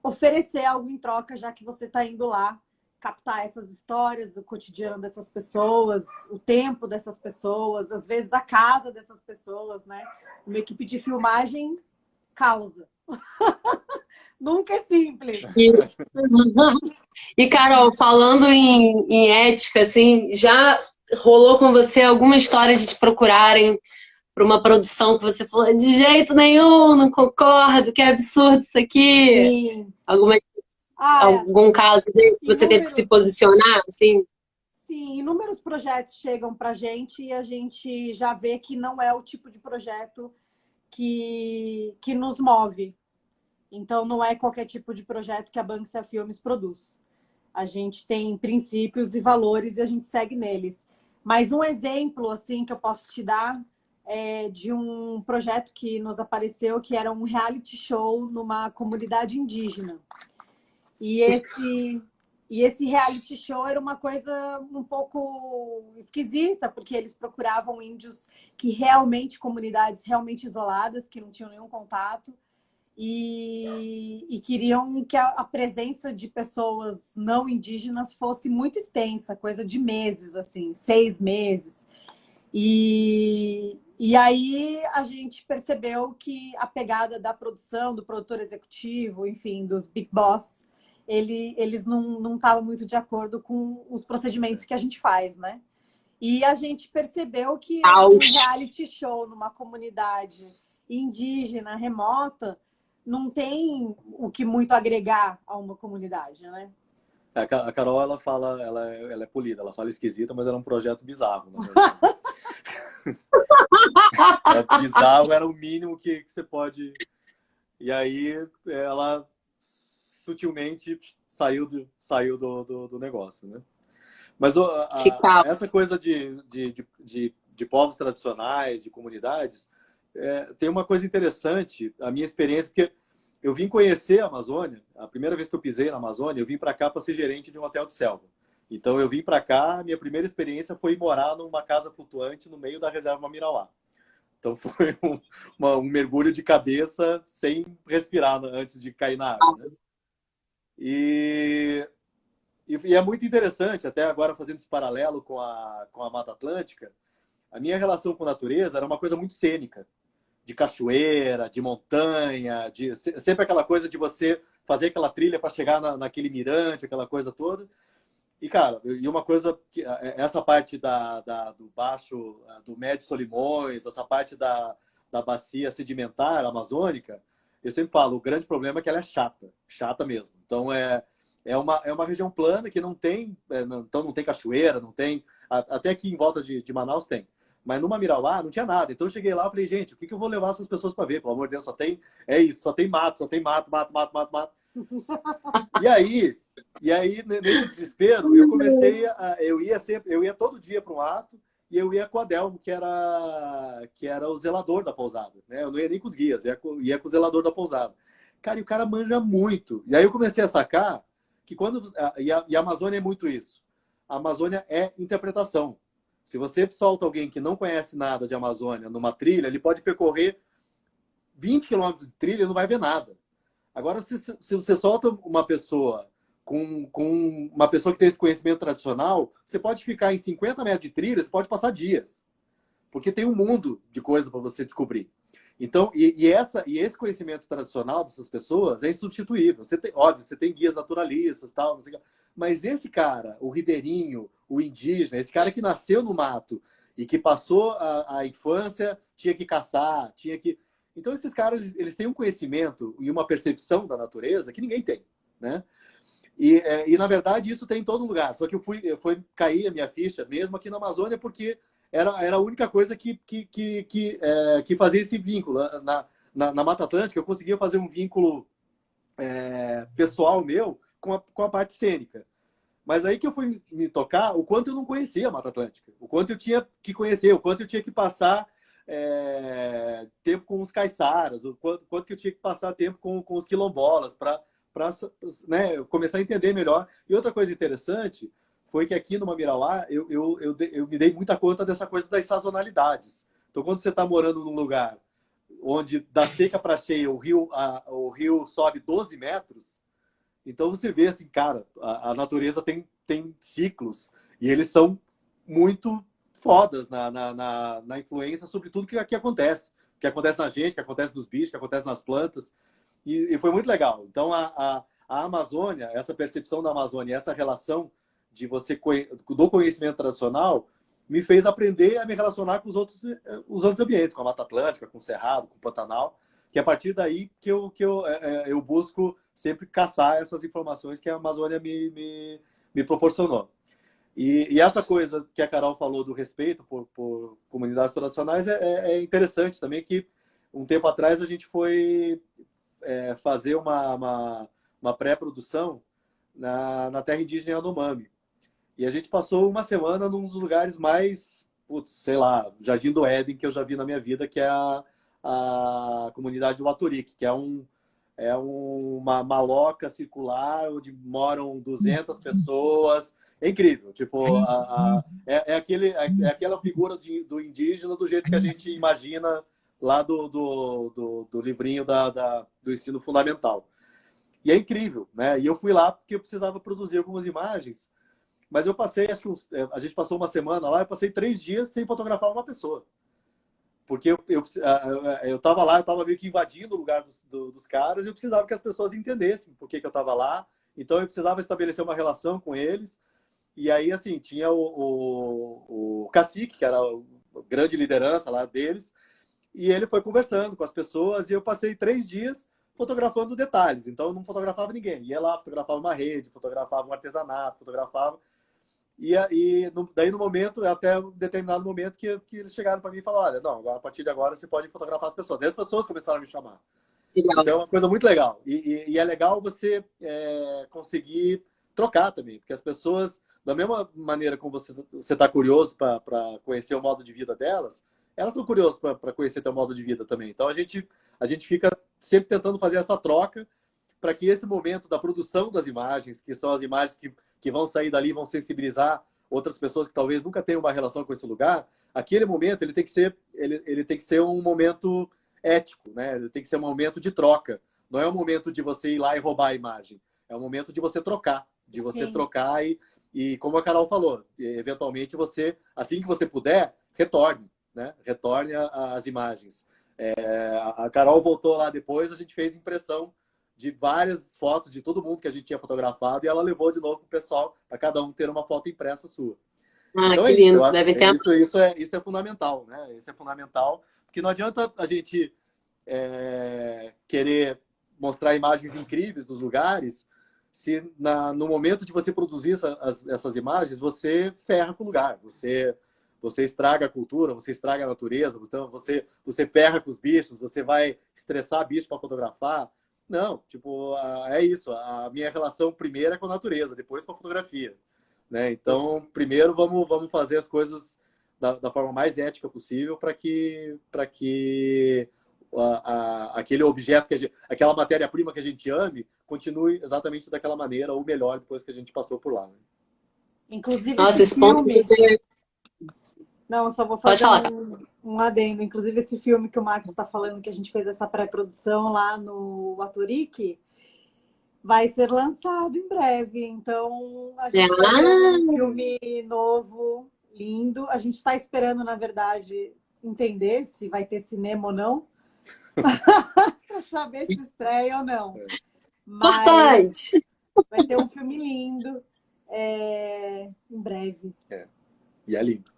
oferecer algo em troca, já que você está indo lá captar essas histórias, o cotidiano dessas pessoas, o tempo dessas pessoas, às vezes a casa dessas pessoas, né? Uma equipe de filmagem causa. Nunca é simples. E Carol, falando em ética, assim, já rolou com você alguma história de te procurarem para uma produção que você falou de jeito nenhum, não concordo, que absurdo isso aqui? Sim. Algum caso desse que você teve que se posicionar, assim? Sim, inúmeros projetos chegam para a gente e a gente já vê que não é o tipo de projeto que nos move. Então, não é qualquer tipo de projeto que a Banksy Filmes produz. A gente tem princípios e valores e a gente segue neles. Mas um exemplo assim que eu posso te dar é de um projeto que nos apareceu, que era um reality show numa comunidade indígena. E esse reality show era uma coisa um pouco esquisita, porque eles procuravam índios comunidades realmente isoladas, que não tinham nenhum contato, e queriam que a presença de pessoas não indígenas fosse muito extensa, coisa de meses, assim, 6 meses. E aí a gente percebeu que a pegada da produção, do produtor executivo, enfim, dos big boss, eles não estavam muito de acordo com os procedimentos que a gente faz, né? E a gente percebeu que um reality show numa comunidade indígena remota não tem o que muito agregar a uma comunidade, né? A Carol, ela fala, ela é polida, ela fala esquisita, mas era um projeto bizarro, na verdade. Bizarro era o mínimo que você pode... E aí ela sutilmente saiu do negócio, né? Mas essa coisa de povos tradicionais, de comunidades, tem uma coisa interessante, a minha experiência, porque eu vim conhecer a Amazônia, a primeira vez que eu pisei na Amazônia, eu vim para cá para ser gerente de um hotel de selva. Então eu vim para cá, minha primeira experiência foi morar numa casa flutuante no meio da reserva Mamirauá. Então foi um mergulho de cabeça sem respirar antes de cair na água, né? E é muito interessante, até agora fazendo esse paralelo com a Mata Atlântica, a minha relação com a natureza era uma coisa muito cênica, de cachoeira, de montanha, sempre aquela coisa de você fazer aquela trilha para chegar naquele mirante, aquela coisa toda. E, cara, uma coisa, essa parte do baixo, do Médio Solimões, essa parte da bacia sedimentar amazônica, eu sempre falo, o grande problema é que ela é chata mesmo. Então, é uma região plana que não tem, então não tem cachoeira, não tem, até aqui em volta de Manaus tem. Mas no Mamirauá não tinha nada. Então eu cheguei lá e falei, gente, o que eu vou levar essas pessoas para ver? Pelo amor de Deus, só tem mato. E aí, nesse desespero, eu comecei eu ia todo dia para um mato e eu ia com o Adelmo, que era o zelador da pousada, né? Eu não ia nem com os guias, ia com o zelador da pousada. Cara, e o cara manja muito. E aí eu comecei a sacar que e a Amazônia é muito isso. A Amazônia é interpretação. Se você solta alguém que não conhece nada de Amazônia numa trilha, ele pode percorrer 20 quilômetros de trilha e não vai ver nada. Agora, se você solta uma pessoa com uma pessoa que tem esse conhecimento tradicional, você pode ficar em 50 metros de trilha, você pode passar dias. Porque tem um mundo de coisa para você descobrir. Então, esse conhecimento tradicional dessas pessoas é insubstituível. Óbvio, você tem guias naturalistas, tal, não sei o que, mas esse cara, o ribeirinho, o indígena, esse cara que nasceu no mato e que passou a infância, tinha que caçar, tinha que... Então, esses caras, eles têm um conhecimento e uma percepção da natureza que ninguém tem, né? E na verdade, isso tem em todo lugar. Só que eu fui cair a minha ficha mesmo aqui na Amazônia porque era a única coisa que fazia esse vínculo. Na Mata Atlântica, eu conseguia fazer um vínculo pessoal meu com a parte cênica. Mas aí que eu fui me tocar o quanto eu não conhecia a Mata Atlântica, o quanto eu tinha que conhecer, o quanto eu tinha que passar tempo com os caiçaras, o quanto que eu tinha que passar tempo com os quilombolas para né, começar a entender melhor. E outra coisa interessante foi que aqui no Mamirauá eu me dei muita conta dessa coisa das sazonalidades. Então, quando você está morando num lugar onde da seca para cheia o rio sobe 12 metros, então você vê assim, cara, a natureza tem ciclos e eles são muito fodas na influência sobre tudo que aqui acontece. Que acontece na gente, que acontece nos bichos, que acontece nas plantas. E foi muito legal. Então, a Amazônia, essa percepção da Amazônia, essa relação do conhecimento tradicional, me fez aprender a me relacionar com os outros ambientes, com a Mata Atlântica, com o Cerrado, com o Pantanal, que é a partir daí que eu busco sempre caçar essas informações que a Amazônia me proporcionou. E essa coisa que a Carol falou do respeito por comunidades tradicionais é interessante também, que um tempo atrás a gente foi fazer uma pré-produção na terra indígena Yanomami. E a gente passou uma semana num dos lugares mais, sei lá, Jardim do Éden que eu já vi na minha vida, que é a comunidade do Aturique, que é uma maloca circular onde moram 200 pessoas. É incrível. Tipo, é aquela figura do indígena do jeito que a gente imagina lá do livrinho do ensino fundamental. E é incrível, né? E eu fui lá porque eu precisava produzir algumas imagens, mas eu passei, acho que a gente passou uma semana lá, eu passei 3 dias sem fotografar uma pessoa. Porque eu estava lá, eu estava meio que invadindo o lugar dos caras e eu precisava que as pessoas entendessem por que eu estava lá Então eu precisava estabelecer uma relação com eles. E aí, assim, tinha o cacique, que era a grande liderança lá deles, e ele foi conversando com as pessoas, e eu passei 3 dias fotografando detalhes. Então eu não fotografava ninguém. Ia lá, fotografava uma rede, fotografava um artesanato, fotografava. Daí no momento, até um determinado momento, que eles chegaram para mim e falaram: olha, não, agora, a partir de agora você pode fotografar as pessoas. Daí as pessoas começaram a me chamar. Legal. Então é uma coisa muito legal. E é legal você conseguir trocar também, porque as pessoas, da mesma maneira como você está curioso para conhecer o modo de vida delas, elas são curiosas para conhecer teu modo de vida também. Então a gente fica sempre tentando fazer essa troca para que esse momento da produção das imagens, que são as imagens que vão sair dali, vão sensibilizar outras pessoas que talvez nunca tenham uma relação com esse lugar, aquele momento ele tem que ser um momento ético, né? Ele tem que ser um momento de troca. Não é um momento de você ir lá e roubar a imagem. É um momento de você trocar. De você Sim. trocar e, como a Carol falou, eventualmente você, assim que você puder, retorne, né? Retorne as imagens. A Carol voltou lá depois, a gente fez impressão de várias fotos de todo mundo que a gente tinha fotografado e ela levou de novo para o pessoal, para cada um ter uma foto impressa sua. Então que é isso, lindo. eu acho, Devem ter... isso é fundamental, né? Isso é fundamental, porque não adianta a gente querer mostrar imagens incríveis dos lugares se no momento de você produzir essas imagens, você ferra com o lugar, você estraga a cultura, você estraga a natureza, você ferra com os bichos, você vai estressar bicho para fotografar. Não, tipo, é isso. A minha relação primeiro é com a natureza, depois com a fotografia, né? Então, primeiro vamos fazer as coisas da forma mais ética possível para que aquele objeto, aquela matéria-prima que a gente ame, continue exatamente daquela maneira ou melhor depois que a gente passou por lá, né? Inclusive, Nossa, esse ponto que você... Não, eu só vou Pode fazer falar. um adendo. Inclusive, esse filme que o Marcos está falando, que a gente fez essa pré-produção lá no Atoric, vai ser lançado em breve. Então, a gente vai ter um filme novo, lindo. A gente está esperando, na verdade, entender se vai ter cinema ou não, para saber se estreia ou não. Mas Importante! vai ter um filme lindo em breve. E é lindo.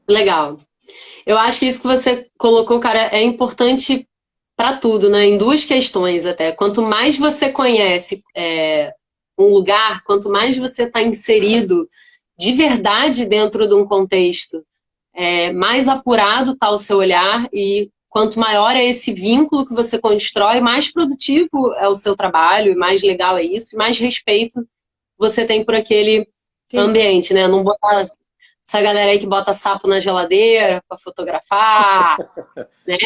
Legal. Eu acho que isso que você colocou, cara, é importante para tudo, né? Em 2 questões até. Quanto mais você conhece um lugar, quanto mais você está inserido de verdade dentro de um contexto, mais apurado está o seu olhar e quanto maior é esse vínculo que você constrói, mais produtivo é o seu trabalho, e mais legal é isso, e mais respeito você tem por aquele ambiente, né? Não botar essa galera aí que bota sapo na geladeira para fotografar, né?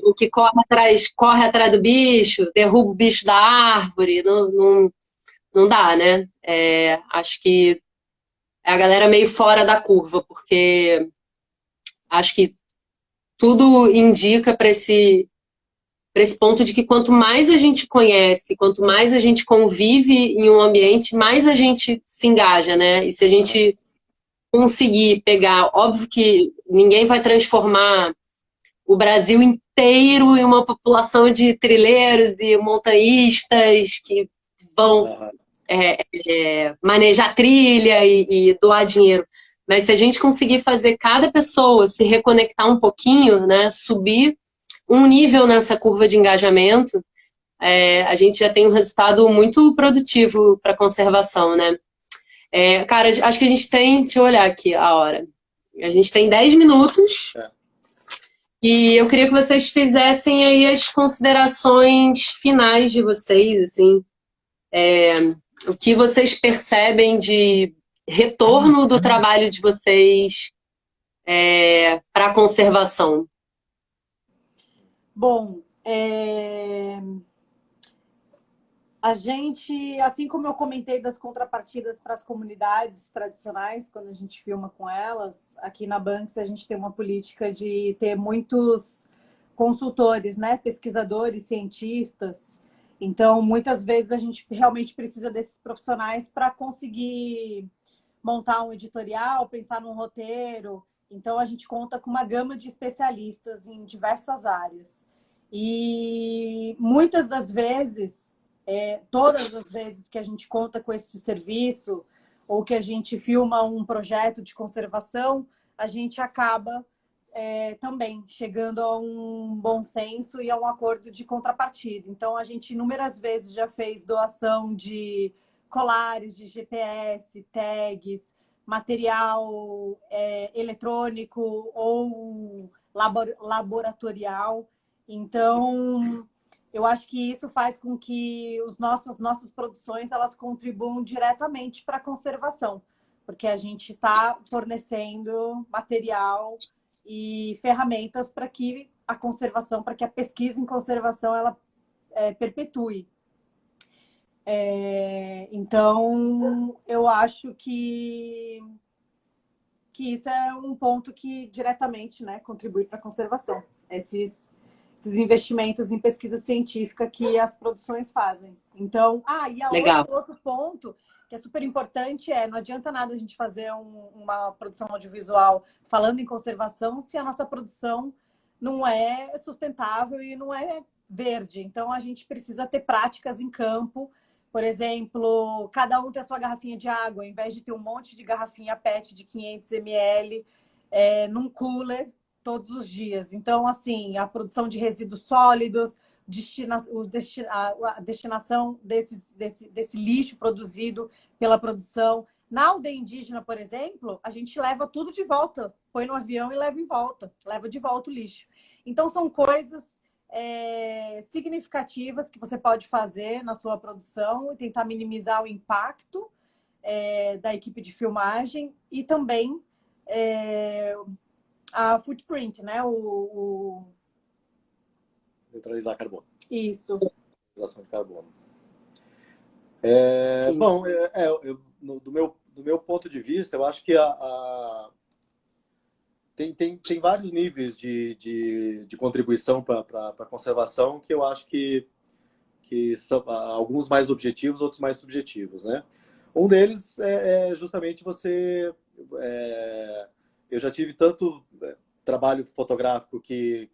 O que corre atrás do bicho, derruba o bicho da árvore, não dá, né? Acho que é a galera meio fora da curva, porque acho que tudo indica para esse ponto de que quanto mais a gente conhece, quanto mais a gente convive em um ambiente, mais a gente se engaja, né? E se a gente conseguir pegar, óbvio que ninguém vai transformar o Brasil inteiro em uma população de trilheiros e montanhistas que vão manejar trilha e doar dinheiro. Mas se a gente conseguir fazer cada pessoa se reconectar um pouquinho, né, subir um nível nessa curva de engajamento, a gente já tem um resultado muito produtivo para a conservação, né? Cara, acho que a gente tem... Deixa eu olhar aqui a hora. A gente tem 10 minutos. E eu queria que vocês fizessem aí as considerações finais de vocês, assim. O que vocês percebem de retorno do trabalho de vocês para a conservação? Bom, a gente, assim como eu comentei das contrapartidas para as comunidades tradicionais, quando a gente filma com elas, aqui na Banks a gente tem uma política de ter muitos consultores, né, pesquisadores, cientistas. Então, muitas vezes a gente realmente precisa desses profissionais para conseguir montar um editorial, pensar num roteiro. Então, a gente conta com uma gama de especialistas em diversas áreas. E muitas das vezes todas as vezes que a gente conta com esse serviço ou que a gente filma um projeto de conservação, a gente acaba também chegando a um bom senso e a um acordo de contrapartida. Então, a gente inúmeras vezes já fez doação de colares de GPS, tags, material eletrônico ou laboratorial. Então, eu acho que isso faz com que as nossas produções elas contribuam diretamente para a conservação, porque a gente está fornecendo material e ferramentas para que a conservação, para que a pesquisa em conservação ela perpetue. Então, eu acho que isso é um ponto que diretamente, né, contribui para a conservação. Esses investimentos em pesquisa científica que as produções fazem. Então, outro ponto que é super importante não adianta nada a gente fazer uma produção audiovisual falando em conservação se a nossa produção não é sustentável e não é verde. Então, a gente precisa ter práticas em campo. Por exemplo, cada um tem a sua garrafinha de água, ao invés de ter um monte de garrafinha PET de 500 ml num cooler todos os dias. Então, assim, a produção de resíduos sólidos, a destinação desse lixo produzido pela produção. Na aldeia indígena, por exemplo, a gente leva tudo de volta, põe no avião e leva em volta, leva de volta o lixo. Então, são coisas significativas que você pode fazer na sua produção e tentar minimizar o impacto da equipe de filmagem e também a footprint, né? Neutralizar carbono. Isso. Neutralização de carbono. Bom, do meu ponto de vista, eu acho que tem vários níveis de contribuição para a conservação que eu acho que são alguns mais objetivos, outros mais subjetivos, né? Um deles é justamente você... eu já tive tanto trabalho fotográfico que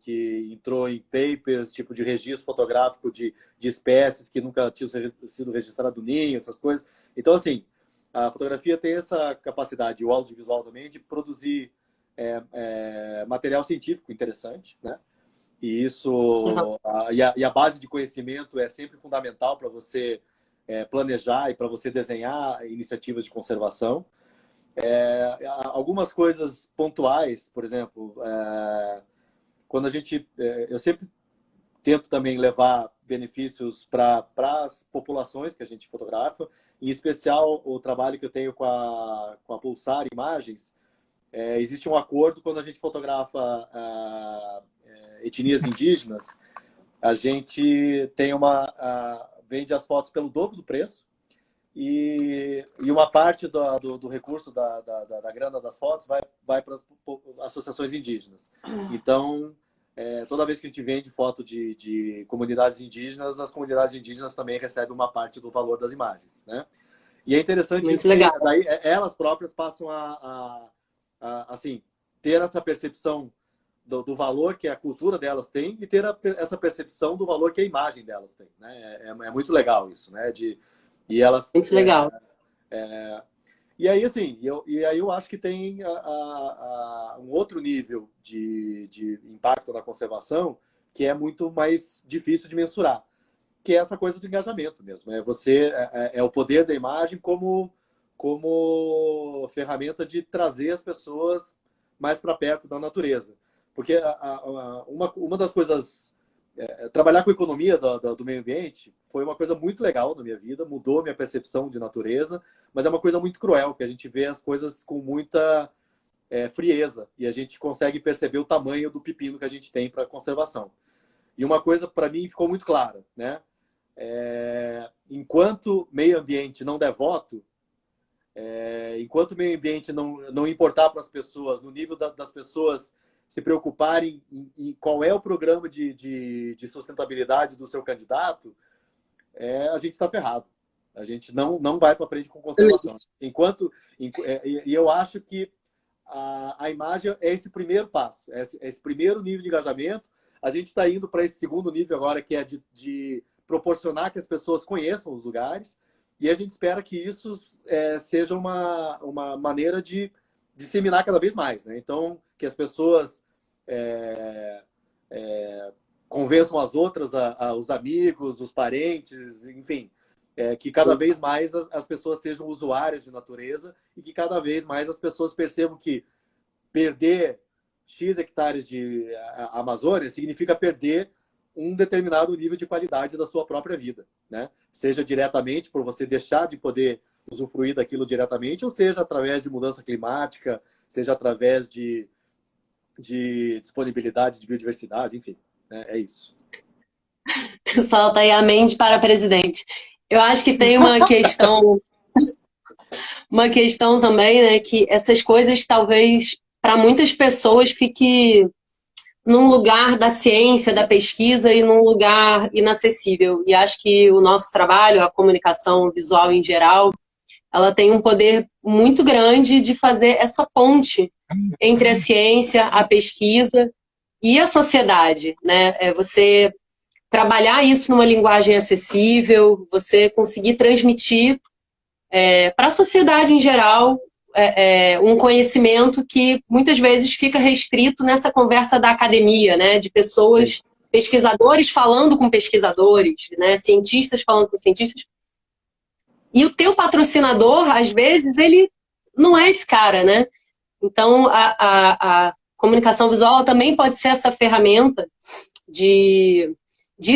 entrou em papers, tipo de registro fotográfico de espécies que nunca tinham sido registradas no ninho, essas coisas. Então, assim, a fotografia tem essa capacidade, o audiovisual também, de produzir material científico interessante, né? E isso, e a base de conhecimento é sempre fundamental para você planejar e para você desenhar iniciativas de conservação. Algumas coisas pontuais, por exemplo, quando a gente... eu sempre tento também levar benefícios para as populações que a gente fotografa, em especial o trabalho que eu tenho com a Pulsar Imagens. Existe um acordo quando a gente fotografa etnias indígenas, a gente tem vende as fotos pelo dobro do preço e uma parte do recurso da grana das fotos vai para as associações indígenas. Então, toda vez que a gente vende foto de comunidades indígenas, as comunidades indígenas também recebem uma parte do valor das imagens, né? E é interessante isso, legal. Daí elas próprias passam assim, ter essa percepção do valor que a cultura delas tem e ter essa percepção do valor que a imagem delas tem, né? É muito legal isso, né? E elas... Muito legal. E aí, assim, eu acho que tem um outro nível de impacto na conservação que é muito mais difícil de mensurar, que é essa coisa do engajamento mesmo. É o poder da imagem como ferramenta de trazer as pessoas mais para perto da natureza. Porque uma das coisas... trabalhar com economia do meio ambiente foi uma coisa muito legal na minha vida, mudou minha percepção de natureza, mas é uma coisa muito cruel, que a gente vê as coisas com muita frieza e a gente consegue perceber o tamanho do pepino que a gente tem para conservação. E uma coisa, para mim, ficou muito clara, né? Enquanto meio ambiente não der voto, enquanto o meio ambiente não importar para as pessoas, no nível das pessoas se preocuparem em qual é o programa de sustentabilidade do seu candidato, a gente está ferrado. A gente não vai para frente com conservação. E eu acho que a imagem é esse primeiro passo, esse primeiro nível de engajamento. A gente está indo para esse segundo nível agora, que é de proporcionar que as pessoas conheçam os lugares, e a gente espera que isso seja uma maneira de disseminar cada vez mais, né? Então, que as pessoas convençam as outras, os amigos, os parentes, enfim, que cada vez mais as pessoas sejam usuárias de natureza e que cada vez mais as pessoas percebam que perder X hectares de Amazônia significa perder um determinado nível de qualidade da sua própria vida, né? Seja diretamente por você deixar de poder usufruir daquilo diretamente, ou seja através de mudança climática, seja através de disponibilidade de biodiversidade, enfim, né? É isso. Solta aí a mente para presidente. Eu acho que tem uma questão também, né, que essas coisas talvez para muitas pessoas fique num lugar da ciência, da pesquisa e num lugar inacessível. E acho que o nosso trabalho, a comunicação visual em geral, ela tem um poder muito grande de fazer essa ponte entre a ciência, a pesquisa e a sociedade, né? Você trabalhar isso numa linguagem acessível, você conseguir transmitir para a sociedade em geral um conhecimento que muitas vezes fica restrito nessa conversa da academia, né? De pessoas, pesquisadores falando com pesquisadores, né? Cientistas falando com cientistas. E o teu patrocinador, às vezes, ele não é esse cara, né? Então, a comunicação visual também pode ser essa ferramenta de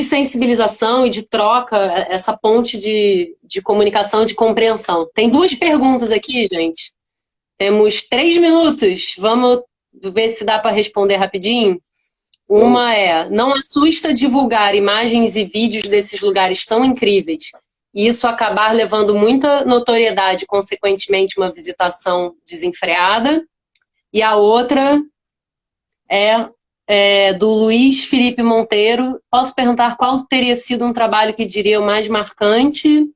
sensibilização e de troca, essa ponte de comunicação, de compreensão. Tem 2 perguntas aqui, gente. Temos 3 minutos. Vamos ver se dá para responder rapidinho. Uma é: não assusta divulgar imagens e vídeos desses lugares tão incríveis e isso acabar levando muita notoriedade, consequentemente uma visitação desenfreada? E a outra é do Luiz Felipe Monteiro. Posso perguntar qual teria sido um trabalho que diria o mais marcante?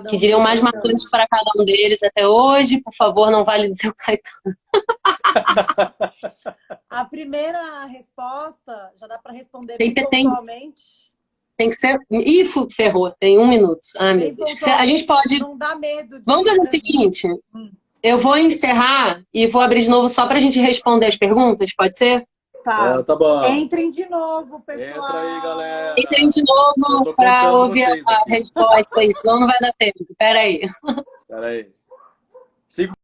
Que diriam mais marcantes para cada um deles até hoje? Por favor, não vale dizer o Caetano. A primeira resposta já dá para responder bem pontualmente. Tem que ser... Ih, ferrou, tem 1 minuto. Ah, meu Deus. A gente pode... Não dá medo de... Vamos fazer o seguinte, eu vou encerrar e vou abrir de novo só para a gente responder as perguntas, pode ser? Tá. Tá bom. Entrem de novo, pessoal. Entra aí, galera. Entrem de novo para ouvir a resposta aí, senão não vai dar tempo. Pera aí. 5